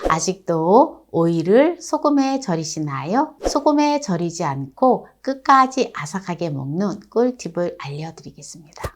아직도 오이를 소금에 절이시나요? 소금에 절이지 않고 끝까지 아삭하게 먹는 꿀팁을 알려드리겠습니다.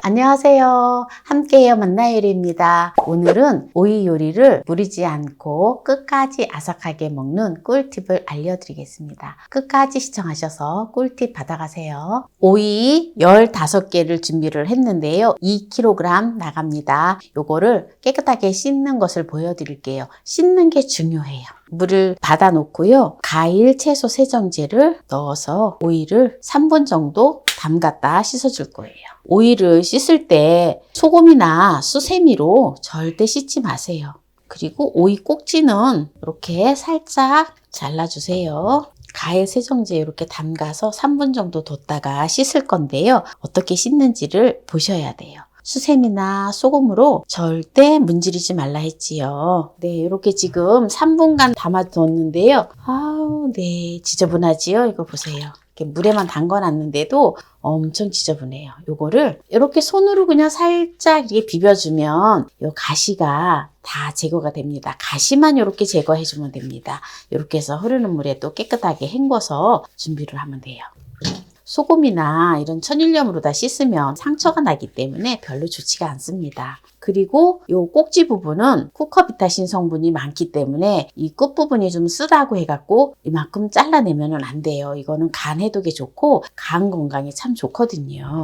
안녕하세요. 함께해요 만나요리입니다. 오늘은 오이 요리를 무리지 않고 끝까지 아삭하게 먹는 꿀팁을 알려드리겠습니다. 끝까지 시청하셔서 꿀팁 받아가세요. 오이 15개를 준비를 했는데요. 2kg 나갑니다. 요거를 깨끗하게 씻는 것을 보여드릴게요. 씻는 게 중요해요. 물을 받아 놓고요. 과일 채소 세정제를 넣어서 오이를 3분 정도 담갔다 씻어줄 거예요. 오이를 씻을 때 소금이나 수세미로 절대 씻지 마세요. 그리고 오이 꼭지는 이렇게 살짝 잘라주세요. 과일 세정제 이렇게 담가서 3분 정도 뒀다가 씻을 건데요. 어떻게 씻는지를 보셔야 돼요. 수세미나 소금으로 절대 문지르지 말라 했지요. 네, 이렇게 지금 3분간 담아뒀는데요. 아우, 네, 지저분하지요? 이거 보세요. 이렇게 물에만 담궈놨는데도 엄청 지저분해요. 요거를 이렇게 손으로 그냥 살짝 이렇게 비벼주면 요 가시가 다 제거가 됩니다. 가시만 이렇게 제거해주면 됩니다. 이렇게 해서 흐르는 물에 또 깨끗하게 헹궈서 준비를 하면 돼요. 소금이나 이런 천일염으로 다 씻으면 상처가 나기 때문에 별로 좋지가 않습니다. 그리고 이 꼭지 부분은 쿠커비타신 성분이 많기 때문에 이 끝부분이 좀 쓰다고 해갖고 이만큼 잘라내면 안 돼요. 이거는 간 해독에 좋고 간 건강에 참 좋거든요.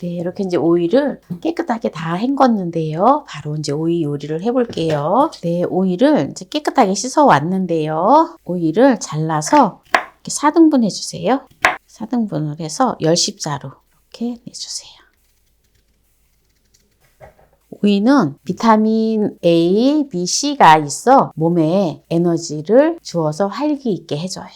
네, 이렇게 이제 오이를 깨끗하게 다 헹궜는데요. 바로 이제 오이 요리를 해볼게요. 네, 오이를 이제 깨끗하게 씻어 왔는데요. 오이를 잘라서 이렇게 4등분 해주세요. 4등분을 해서 10십자로 이렇게 내주세요. 오이는 비타민 A, B, C가 있어 몸에 에너지를 주어서 활기 있게 해줘요.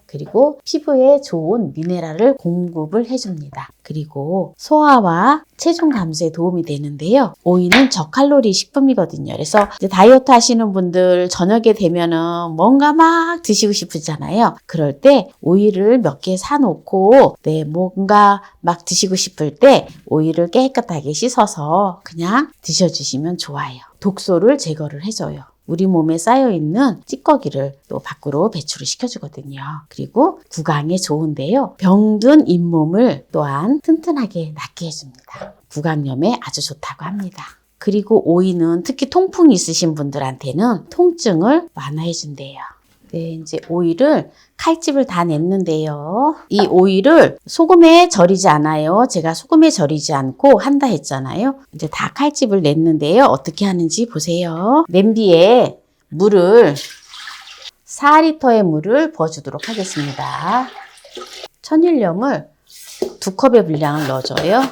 그리고 피부에 좋은 미네랄을 공급을 해줍니다. 그리고 소화와 체중 감소에 도움이 되는데요. 오이는 저칼로리 식품이거든요. 그래서 이제 다이어트 하시는 분들 저녁에 되면은 뭔가 막 드시고 싶으잖아요. 그럴 때 오이를 몇 개 사놓고 뭔가 막 드시고 싶을 때 오이를 깨끗하게 씻어서 그냥 드셔주시면 좋아요. 독소를 제거를 해줘요. 우리 몸에 쌓여있는 찌꺼기를 또 밖으로 배출을 시켜주거든요. 그리고 구강에 좋은데요. 병든 잇몸을 또한 튼튼하게 낫게 해줍니다. 구강염에 아주 좋다고 합니다. 그리고 오이는 특히 통풍이 있으신 분들한테는 통증을 완화해준대요. 네, 이제 오이를 칼집을 다 냈는데요. 이 오이를 소금에 절이지 않아요. 제가 소금에 절이지 않고 한다 했잖아요. 이제 다 칼집을 냈는데요. 어떻게 하는지 보세요. 냄비에 물을 4리터의 물을 부어주도록 하겠습니다. 천일염을 2컵의 분량을 넣어줘요.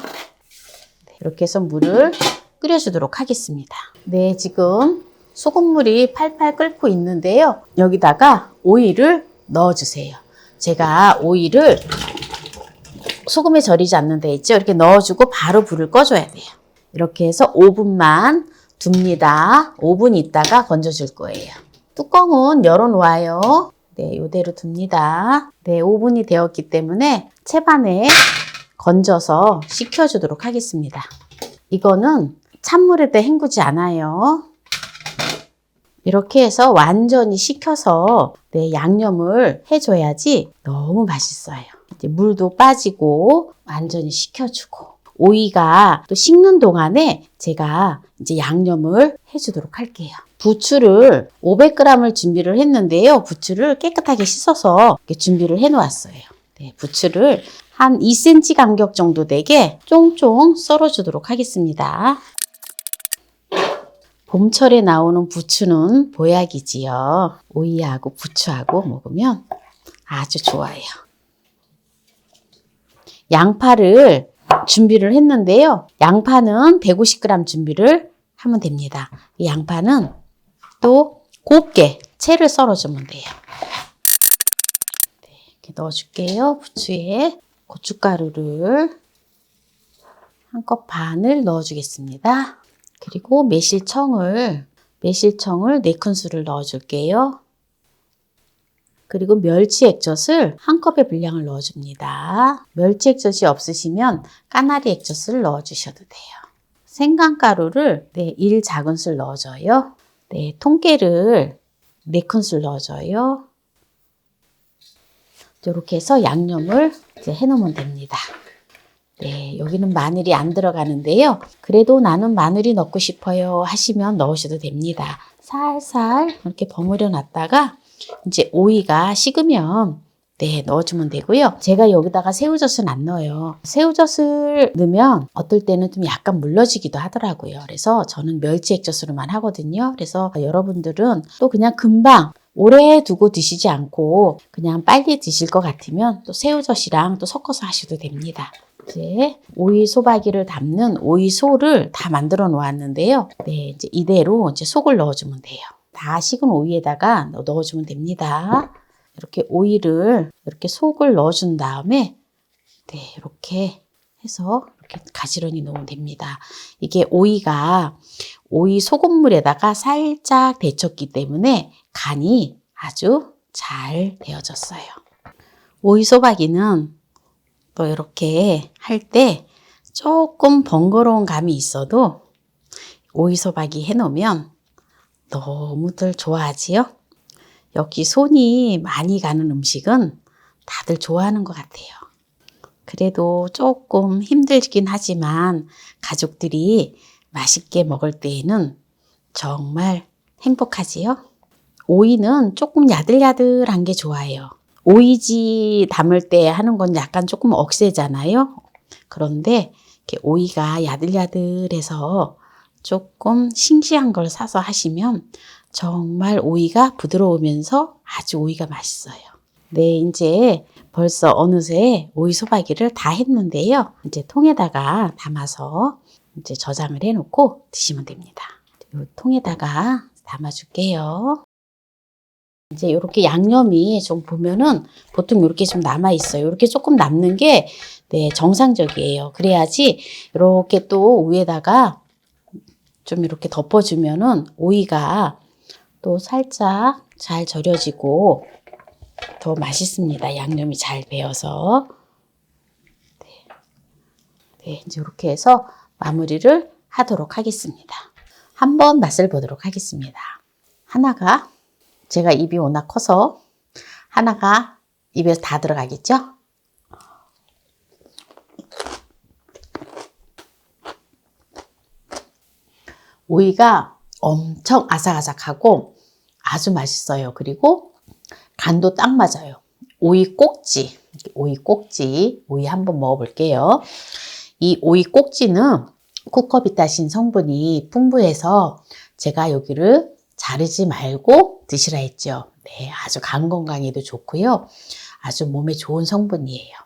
이렇게 해서 물을 끓여주도록 하겠습니다. 네, 지금 소금물이 팔팔 끓고 있는데요. 여기다가 오이를 넣어주세요. 제가 오이를 소금에 절이지 않는 데 있죠. 이렇게 넣어주고 바로 불을 꺼줘야 돼요. 이렇게 해서 5분만 둡니다. 5분 있다가 건져줄 거예요. 뚜껑은 열어놓아요. 네, 이대로 둡니다. 네, 5분이 되었기 때문에 채반에 건져서 식혀주도록 하겠습니다. 이거는 찬물에다 헹구지 않아요. 이렇게 해서 완전히 식혀서 양념을 해줘야지 너무 맛있어요. 이제 물도 빠지고 완전히 식혀주고 오이가 또 식는 동안에 제가 이제 양념을 해주도록 할게요. 부추를 500g을 준비를 했는데요. 부추를 깨끗하게 씻어서 이렇게 준비를 해놓았어요. 네, 부추를 한 2cm 간격 정도 되게 쫑쫑 썰어주도록 하겠습니다. 봄철에 나오는 부추는 보약이지요. 오이하고 부추하고 먹으면 아주 좋아요. 양파를 준비를 했는데요. 양파는 150g 준비를 하면 됩니다. 이 양파는 또 곱게 채를 썰어주면 돼요. 네, 이렇게 넣어줄게요. 부추에 고춧가루를 1컵 반을 넣어주겠습니다. 그리고 매실청을 4큰술을 넣어줄게요. 그리고 멸치 액젓을 1컵의 분량을 넣어줍니다. 멸치 액젓이 없으시면 까나리 액젓을 넣어주셔도 돼요. 생강가루를 1작은술 넣어줘요. 통깨를 4큰술 넣어줘요. 이렇게 해서 양념을 이제 해놓으면 됩니다. 여기는 마늘이 안 들어가는데요. 그래도 나는 마늘이 넣고 싶어요 하시면 넣으셔도 됩니다. 살살 이렇게 버무려 놨다가 이제 오이가 식으면 넣어주면 되고요. 제가 여기다가 새우젓은 안 넣어요. 새우젓을 넣으면 어떨 때는 좀 약간 물러지기도 하더라고요. 그래서 저는 멸치 액젓으로만 하거든요. 그래서 여러분들은 또 그냥 금방 오래 두고 드시지 않고 그냥 빨리 드실 것 같으면 또 새우젓이랑 또 섞어서 하셔도 됩니다. 이제 오이 소박이를 담는 오이소를 다 만들어 놓았는데요. 이제 이대로 이제 속을 넣어주면 돼요. 다 식은 오이에다가 넣어주면 됩니다. 이렇게 오이를 이렇게 속을 넣어준 다음에 이렇게 해서 이렇게 가지런히 넣으면 됩니다. 이게 오이가 오이 소금물에다가 살짝 데쳤기 때문에 간이 아주 잘 되어졌어요. 오이 소박이는 또 이렇게 할 때 조금 번거로운 감이 있어도 오이 소박이 해놓으면 너무들 좋아하지요. 여기 손이 많이 가는 음식은 다들 좋아하는 것 같아요. 그래도 조금 힘들긴 하지만 가족들이 맛있게 먹을 때에는 정말 행복하지요. 오이는 조금 야들야들한 게 좋아요. 오이지 담을 때 하는 건 약간 조금 억세잖아요. 그런데 이렇게 오이가 야들야들해서 조금 싱싱한 걸 사서 하시면 정말 오이가 부드러우면서 아주 오이가 맛있어요. 이제 벌써 어느새 오이 소박이를 다 했는데요. 이제 통에다가 담아서 이제 저장을 해놓고 드시면 됩니다. 이 통에다가 담아줄게요. 이제 이렇게 양념이 좀 보면은 보통 이렇게 좀 남아 있어요. 이렇게 조금 남는 게 정상적이에요. 그래야지 이렇게 또 위에다가 좀 이렇게 덮어주면은 오이가 또 살짝 잘 절여지고 더 맛있습니다. 양념이 잘 배어서. 이제 이렇게 해서 마무리를 하도록 하겠습니다. 한번 맛을 보도록 하겠습니다. 하나가 제가 입이 워낙 커서 하나가 입에 다 들어가겠죠? 오이가 엄청 아삭아삭하고 아주 맛있어요. 그리고 간도 딱 맞아요. 오이 꼭지, 오이 한번 먹어볼게요. 이 오이 꼭지는 쿠커비타신 성분이 풍부해서 제가 여기를 자르지 말고 드시라 했죠. 아주 간 건강에도 좋고요. 아주 몸에 좋은 성분이에요.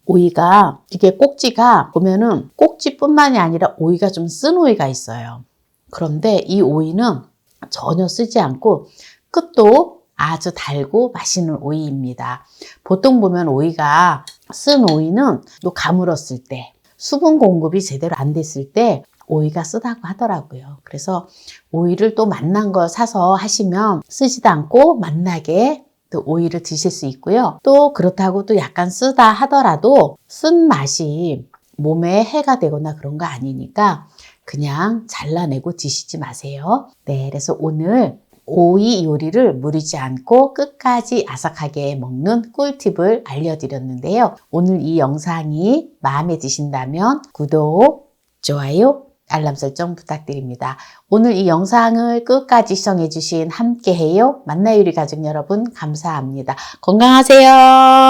오이가 이게 꼭지가 보면은 꼭지뿐만이 아니라 오이가 좀 쓴 오이가 있어요. 그런데 이 오이는 전혀 쓰지 않고 끝도 아주 달고 맛있는 오이입니다. 보통 보면 오이가 쓴 오이는 또 가물었을 때 수분 공급이 제대로 안 됐을 때 오이가 쓰다고 하더라고요. 그래서 오이를 또 맛난 거 사서 하시면 쓰지도 않고 맛나게 또 오이를 드실 수 있고요. 또 그렇다고 또 약간 쓰다 하더라도 쓴 맛이 몸에 해가 되거나 그런 거 아니니까 그냥 잘라내고 드시지 마세요. 그래서 오늘 오이 요리를 무리지 않고 끝까지 아삭하게 먹는 꿀팁을 알려드렸는데요. 오늘 이 영상이 마음에 드신다면 구독, 좋아요, 알람 설정 부탁드립니다. 오늘 이 영상을 끝까지 시청해주신 함께해요 만나요리 가족 여러분 감사합니다. 건강하세요.